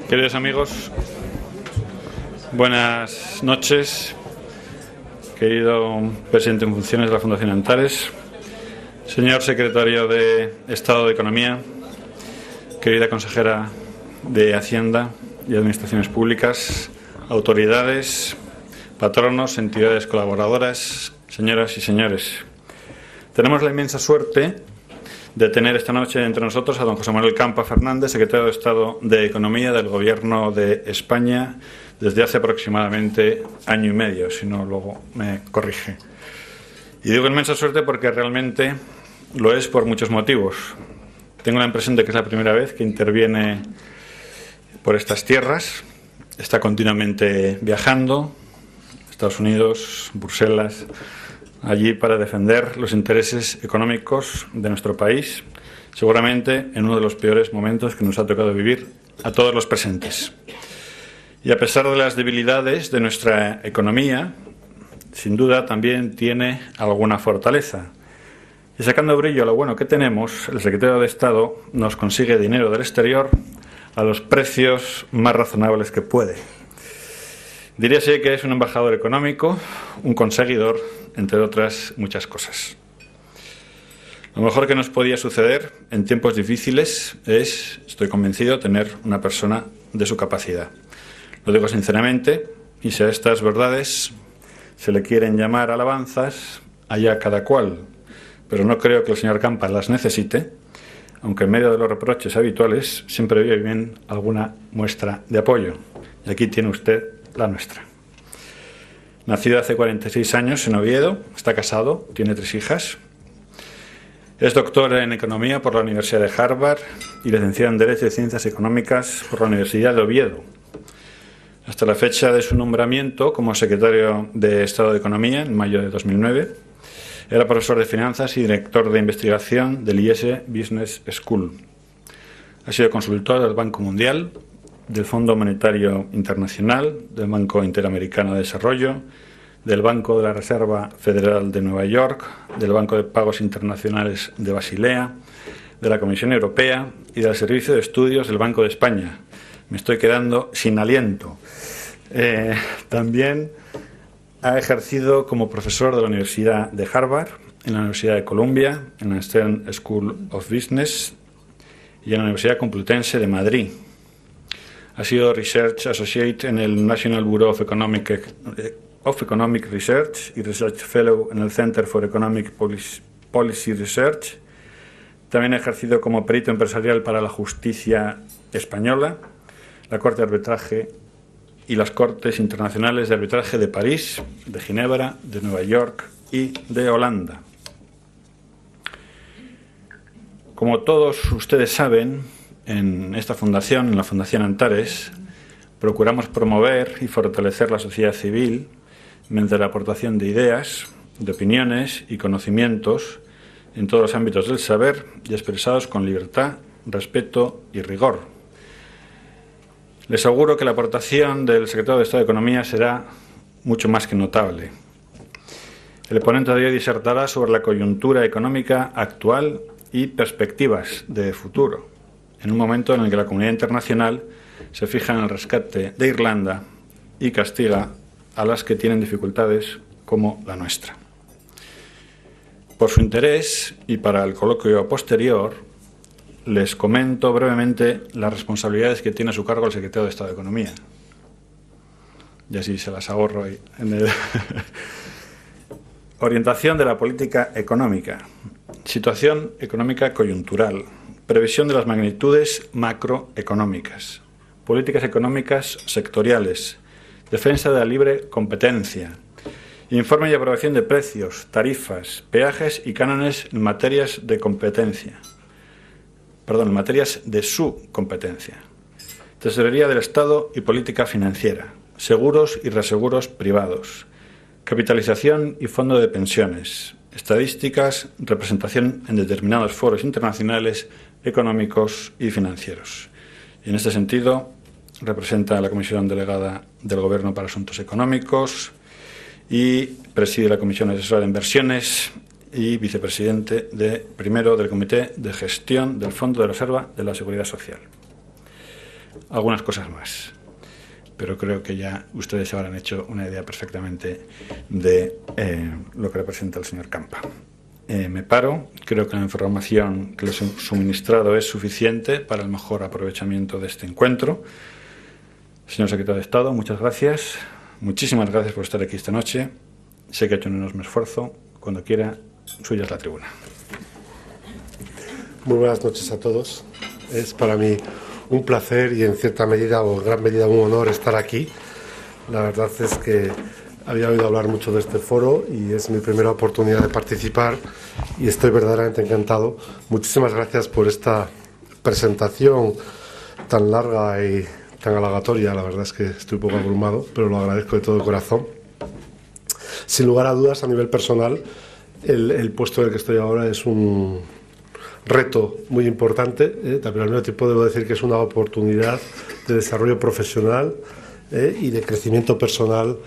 Queridos amigos, buenas noches. Querido presidente en funciones de la Fundación Antares, señor secretario de Estado de Economía, querida consejera de Hacienda y Administraciones Públicas, autoridades, patronos, entidades colaboradoras, señoras y señores. Tenemos la inmensa suerte de tener esta noche entre nosotros a don José Manuel Campa Fernández, secretario de Estado de Economía del Gobierno de España desde hace aproximadamente año y medio, si no luego me corrige. Y digo inmensa suerte porque realmente lo es por muchos motivos. Tengo la impresión de que es la primera vez que interviene por estas tierras. Está continuamente viajando, Estados Unidos, Bruselas, allí para defender los intereses económicos de nuestro país, seguramente en uno de los peores momentos que nos ha tocado vivir a todos los presentes. Y a pesar de las debilidades de nuestra economía, sin duda también tiene alguna fortaleza. Y sacando brillo a lo bueno que tenemos, el secretario de Estado nos consigue dinero del exterior a los precios más razonables que puede. Diríase que es un embajador económico, un conseguidor, entre otras muchas cosas. Lo mejor que nos podía suceder en tiempos difíciles es, estoy convencido, tener una persona de su capacidad. Lo digo sinceramente, y si a estas verdades se le quieren llamar alabanzas, allá cada cual. Pero no creo que el señor Campa las necesite, aunque en medio de los reproches habituales siempre viene bien alguna muestra de apoyo. Y aquí tiene usted la nuestra. Nacido hace 46 años en Oviedo, está casado, tiene 3 hijas. Es doctor en Economía por la Universidad de Harvard y licenciado en Derecho y Ciencias Económicas por la Universidad de Oviedo. Hasta la fecha de su nombramiento como secretario de Estado de Economía, en mayo de 2009, era profesor de Finanzas y director de investigación del IS Business School. Ha sido consultor del Banco Mundial, del Fondo Monetario Internacional, del Banco Interamericano de Desarrollo, del Banco de la Reserva Federal de Nueva York, del Banco de Pagos Internacionales de Basilea, de la Comisión Europea y del Servicio de Estudios del Banco de España. Me estoy quedando sin aliento. También ha ejercido como profesor de la Universidad de Harvard, en la Universidad de Columbia, en la Stern School of Business y en la Universidad Complutense de Madrid. Ha sido Research Associate en el National Bureau of Economic Research y Research Fellow en el Center for Economic Policy Research. También ha ejercido como perito empresarial para la justicia española, la Corte de Arbitraje y las Cortes Internacionales de Arbitraje de París, de Ginebra, de Nueva York y de Holanda. Como todos ustedes saben, en esta fundación, en la Fundación Antares, procuramos promover y fortalecer la sociedad civil mediante la aportación de ideas, de opiniones y conocimientos en todos los ámbitos del saber y expresados con libertad, respeto y rigor. Les aseguro que la aportación del secretario de Estado de Economía será mucho más que notable. El ponente de hoy disertará sobre la coyuntura económica actual y perspectivas de futuro, en un momento en el que la comunidad internacional se fija en el rescate de Irlanda y castiga a las que tienen dificultades como la nuestra. Por su interés y para el coloquio posterior, les comento brevemente las responsabilidades que tiene a su cargo el secretario de Estado de Economía. Y así se las ahorro ahí en el... Orientación de la política económica. Situación económica coyuntural. Previsión de las magnitudes macroeconómicas, políticas económicas sectoriales, defensa de la libre competencia, informe y aprobación de precios, tarifas, peajes y cánones en materias de su competencia, tesorería del Estado y política financiera, seguros y reaseguros privados, capitalización y fondo de pensiones, estadísticas, representación en determinados foros internacionales económicos y financieros. Y en este sentido, representa a la Comisión Delegada del Gobierno para Asuntos Económicos y preside la Comisión Asesora de Inversiones y vicepresidente primero del Comité de Gestión del Fondo de Reserva de la Seguridad Social. algunas cosas más. Pero creo que ya ustedes se habrán hecho una idea perfectamente de lo que representa el señor Campa. Me paro. Creo que la información que les he suministrado es suficiente para el mejor aprovechamiento de este encuentro. Señor secretario de Estado, muchas gracias. Muchísimas gracias por estar aquí esta noche. Sé que ha hecho un enorme esfuerzo. Cuando quiera, suya es la tribuna. Muy buenas noches a todos. Es para mí un placer y en cierta medida o en gran medida un honor estar aquí. La verdad es que había oído hablar mucho de este foro y es mi primera oportunidad de participar y estoy verdaderamente encantado. Muchísimas gracias por esta presentación tan larga y tan halagatoria. La verdad es que estoy un poco abrumado, pero lo agradezco de todo corazón. Sin lugar a dudas, a nivel personal, el puesto en el que estoy ahora es un reto muy importante, pero al mismo tiempo debo decir que es una oportunidad de desarrollo profesional y de crecimiento personal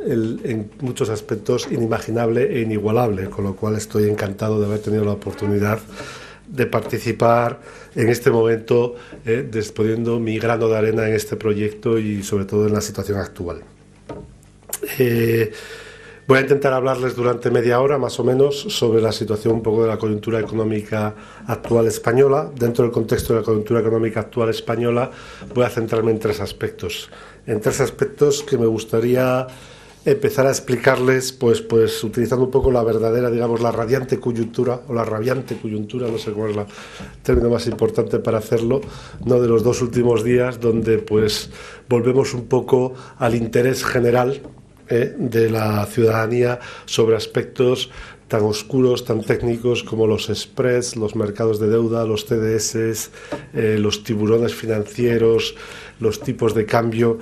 en muchos aspectos inimaginable e inigualable, con lo cual estoy encantado de haber tenido la oportunidad de participar en este momento, poniendo mi grano de arena en este proyecto y sobre todo en la situación actual. Voy a intentar hablarles durante media hora, más o menos, sobre la situación un poco de la coyuntura económica actual española. Dentro del contexto de la coyuntura económica actual española, voy a centrarme en tres aspectos. En tres aspectos que me gustaría empezar a explicarles, pues utilizando un poco la verdadera, digamos, la radiante coyuntura, o la rabiante coyuntura, no sé cuál es el término más importante para hacerlo, ¿no?, de los dos últimos días, donde pues volvemos un poco al interés general de la ciudadanía sobre aspectos tan oscuros, tan técnicos como los spreads, los mercados de deuda, los CDS, los tiburones financieros, los tipos de cambio,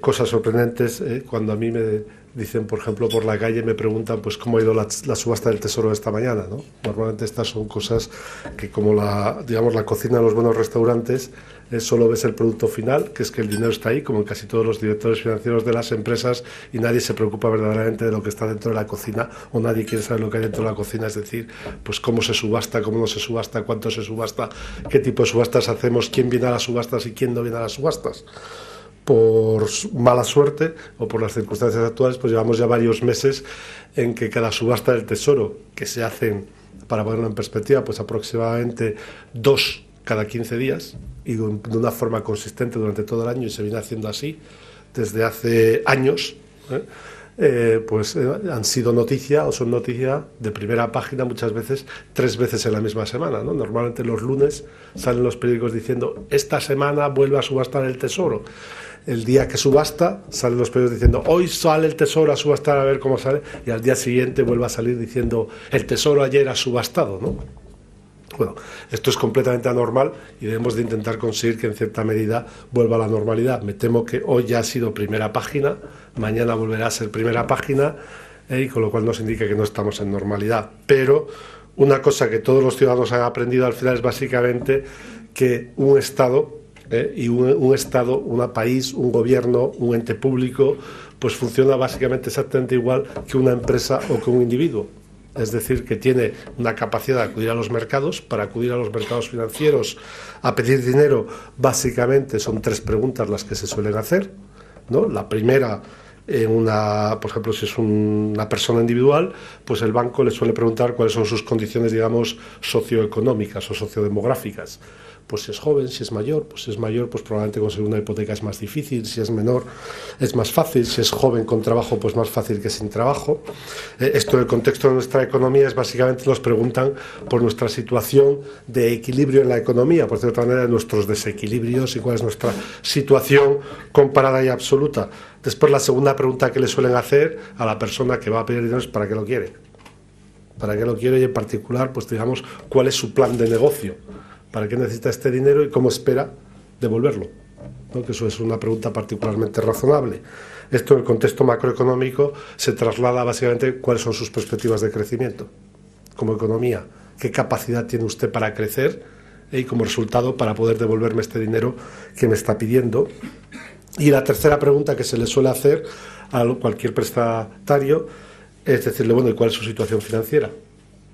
cosas sorprendentes. Cuando a mí me dicen, por ejemplo, por la calle, me preguntan pues cómo ha ido la subasta del Tesoro esta mañana, ¿no? Normalmente estas son cosas que, como la cocina de los buenos restaurantes, solo ves el producto final, que es que el dinero está ahí, como en casi todos los directores financieros de las empresas, y nadie se preocupa verdaderamente de lo que está dentro de la cocina, o nadie quiere saber lo que hay dentro de la cocina, es decir, pues cómo se subasta, cómo no se subasta, cuánto se subasta, qué tipo de subastas hacemos, quién viene a las subastas y quién no viene a las subastas. Por mala suerte o por las circunstancias actuales, pues llevamos ya varios meses en que cada subasta del Tesoro, que se hacen, para ponerlo en perspectiva, pues aproximadamente 2 cada 15 días, y de una forma consistente durante todo el año, y se viene haciendo así desde hace años, han sido noticia o son noticia de primera página muchas veces 3 veces en la misma semana, ¿no? Normalmente los lunes salen los periódicos diciendo esta semana vuelve a subastar el Tesoro. El día que subasta salen los periódicos diciendo hoy sale el Tesoro a subastar, a ver cómo sale, y al día siguiente vuelve a salir diciendo el Tesoro ayer ha subastado, ¿no? Bueno, esto es completamente anormal y debemos de intentar conseguir que en cierta medida vuelva a la normalidad. Me temo que hoy ya ha sido primera página, mañana volverá a ser primera página, y con lo cual nos indica que no estamos en normalidad. Pero una cosa que todos los ciudadanos han aprendido al final es básicamente que un Estado y un Estado, un país, un gobierno, un ente público, pues funciona básicamente exactamente igual que una empresa o que un individuo. Es decir, que tiene una capacidad de acudir a los mercados. Para acudir a los mercados financieros a pedir dinero, básicamente son 3 preguntas las que se suelen hacer, ¿no? La primera, por ejemplo, si es una persona individual, pues el banco le suele preguntar cuáles son sus condiciones, digamos, socioeconómicas o sociodemográficas. Pues si es joven, si es mayor, pues probablemente conseguir una hipoteca es más difícil, si es menor es más fácil, si es joven con trabajo, pues más fácil que sin trabajo. Esto en el contexto de nuestra economía es básicamente nos preguntan por nuestra situación de equilibrio en la economía, por cierta manera, nuestros desequilibrios y cuál es nuestra situación comparada y absoluta. Después, la segunda pregunta que le suelen hacer a la persona que va a pedir dinero es ¿para qué lo quiere? ¿Para qué lo quiere? Y en particular, pues digamos, ¿cuál es su plan de negocio? ¿Para qué necesita este dinero y cómo espera devolverlo? ¿No? Que eso es una pregunta particularmente razonable. Esto en el contexto macroeconómico se traslada básicamente cuáles son sus perspectivas de crecimiento como economía, qué capacidad tiene usted para crecer y como resultado para poder devolverme este dinero que me está pidiendo. Y la tercera pregunta que se le suele hacer a cualquier prestatario es decirle, bueno, ¿y cuál es su situación financiera?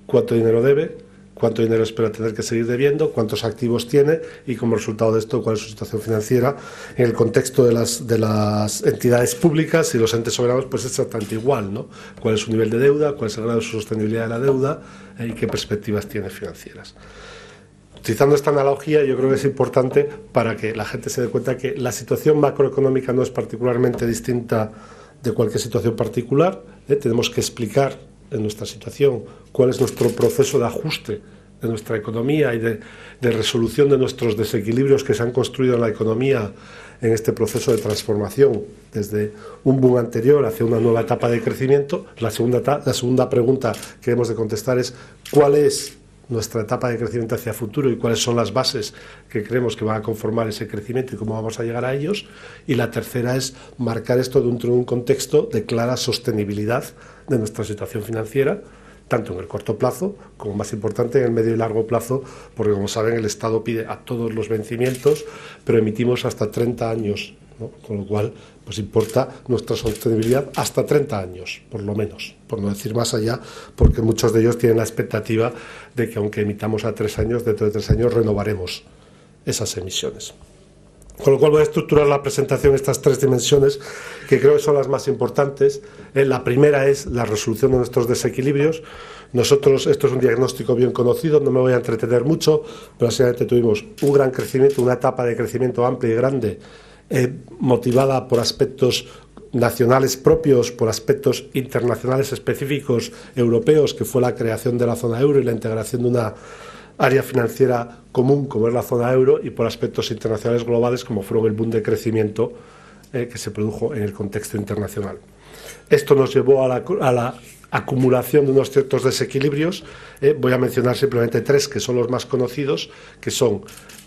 ¿Cuánto dinero debe? cuánto dinero espera tener que seguir debiendo, cuántos activos tiene y como resultado de esto cuál es su situación financiera. En el contexto de las entidades públicas y los entes soberanos pues es exactamente igual, ¿no? Cuál es su nivel de deuda, cuál es el grado de su sostenibilidad de la deuda y qué perspectivas tiene financieras. Utilizando esta analogía, yo creo que es importante para que la gente se dé cuenta que la situación macroeconómica no es particularmente distinta de cualquier situación particular. Tenemos que explicar en nuestra situación cuál es nuestro proceso de ajuste de nuestra economía y de resolución de nuestros desequilibrios que se han construido en la economía en este proceso de transformación desde un boom anterior hacia una nueva etapa de crecimiento. La segunda pregunta que debemos de contestar es ¿cuál es nuestra etapa de crecimiento hacia futuro y cuáles son las bases que creemos que van a conformar ese crecimiento y cómo vamos a llegar a ellos? Y la tercera es marcar esto dentro de un contexto de clara sostenibilidad de nuestra situación financiera, tanto en el corto plazo como, más importante, en el medio y largo plazo, porque, como saben, el Estado pide a todos los vencimientos, pero emitimos hasta 30 años, ¿no? Con lo cual pues importa nuestra sostenibilidad hasta 30 años, por lo menos, por no decir más allá, porque muchos de ellos tienen la expectativa de que aunque emitamos a 3 años, dentro de 3 años renovaremos esas emisiones. Con lo cual voy a estructurar la presentación en estas 3 dimensiones que creo que son las más importantes. La primera es la resolución de nuestros desequilibrios. Nosotros, esto es un diagnóstico bien conocido, no me voy a entretener mucho, pero básicamente tuvimos un gran crecimiento, una etapa de crecimiento amplia y grande, motivada por aspectos nacionales propios, por aspectos internacionales específicos europeos, que fue la creación de la zona euro y la integración de una área financiera común como es la zona euro, y por aspectos internacionales globales como fueron el boom de crecimiento que se produjo en el contexto internacional. Esto nos llevó a la acumulación de unos ciertos desequilibrios. Voy a mencionar simplemente 3 que son los más conocidos, que son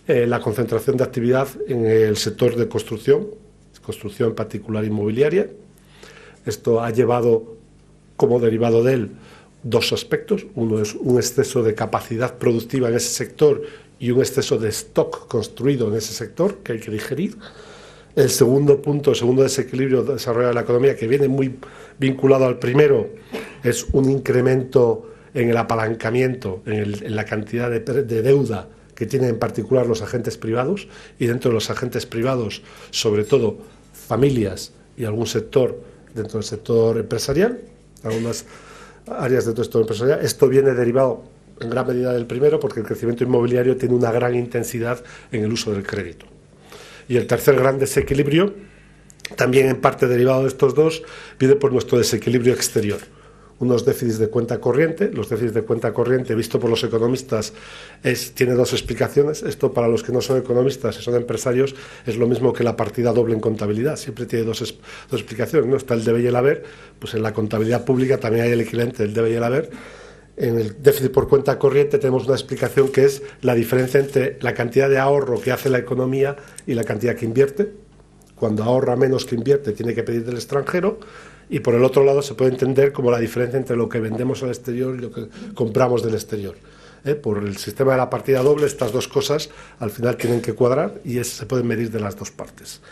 la concentración de actividad en el sector de construcción en particular inmobiliaria. Esto ha llevado como derivado de él 2 aspectos. Uno es un exceso de capacidad productiva en ese sector y un exceso de stock construido en ese sector que hay que digerir. El segundo punto, el segundo desequilibrio de desarrollo de la economía, que viene muy vinculado al primero, es un incremento en el apalancamiento, en la cantidad de deuda que tienen en particular los agentes privados, y dentro de los agentes privados, sobre todo familias y algún sector dentro del sector empresarial, algunas áreas dentro del sector empresarial. Esto viene derivado en gran medida del primero, porque el crecimiento inmobiliario tiene una gran intensidad en el uso del crédito. Y el tercer gran desequilibrio, también en parte derivado de estos 2, viene por nuestro desequilibrio exterior. Unos déficits de cuenta corriente. Los déficits de cuenta corriente, visto por los economistas, tiene 2 explicaciones. Esto, para los que no son economistas y son empresarios, es lo mismo que la partida doble en contabilidad. Siempre tiene dos explicaciones, ¿no? Está el debe y el haber. Pues en la contabilidad pública también hay el equivalente del debe y el haber. En el déficit por cuenta corriente tenemos una explicación que es la diferencia entre la cantidad de ahorro que hace la economía y la cantidad que invierte. Cuando ahorra menos que invierte, tiene que pedir del extranjero. Y por el otro lado se puede entender como la diferencia entre lo que vendemos al exterior y lo que compramos del exterior. Por el sistema de la partida doble, estas 2 cosas al final tienen que cuadrar y se pueden medir de las 2 partes.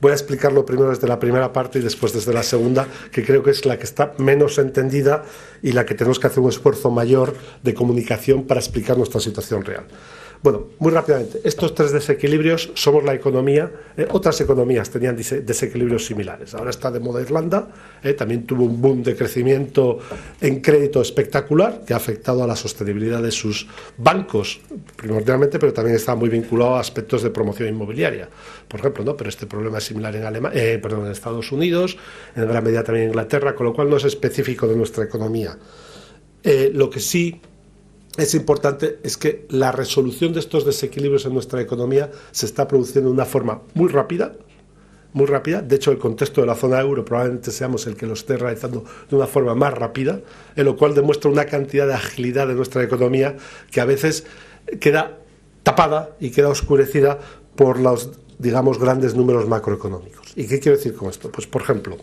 Voy a explicarlo primero desde la primera parte y después desde la segunda, que creo que es la que está menos entendida y la que tenemos que hacer un esfuerzo mayor de comunicación para explicar nuestra situación real. Bueno, muy rápidamente, estos 3 desequilibrios somos la economía. Otras economías tenían desequilibrios similares. Ahora está de moda Irlanda, también tuvo un boom de crecimiento en crédito espectacular que ha afectado a la sostenibilidad de sus bancos primordialmente, pero también está muy vinculado a aspectos de promoción inmobiliaria, por ejemplo, ¿no? Pero este problema es similar en Estados Unidos, en gran medida también en Inglaterra, con lo cual no es específico de nuestra economía. Lo que sí es importante es que la resolución de estos desequilibrios en nuestra economía se está produciendo de una forma muy rápida. De hecho, el contexto de la zona euro probablemente seamos el que lo esté realizando de una forma más rápida, en lo cual demuestra una cantidad de agilidad de nuestra economía que a veces queda tapada y queda oscurecida por los, digamos, grandes números macroeconómicos. ¿Y qué quiero decir con esto? Pues, por ejemplo,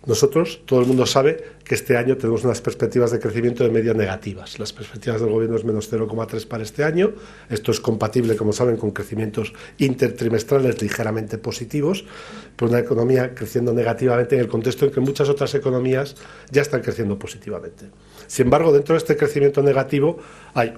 Nosotros, todo el mundo sabe que este año tenemos unas perspectivas de crecimiento de media negativas. Las perspectivas del Gobierno es menos 0,3 para este año. Esto es compatible, como saben, con crecimientos intertrimestrales ligeramente positivos, pero una economía creciendo negativamente en el contexto en que muchas otras economías ya están creciendo positivamente. Sin embargo, dentro de este crecimiento negativo hay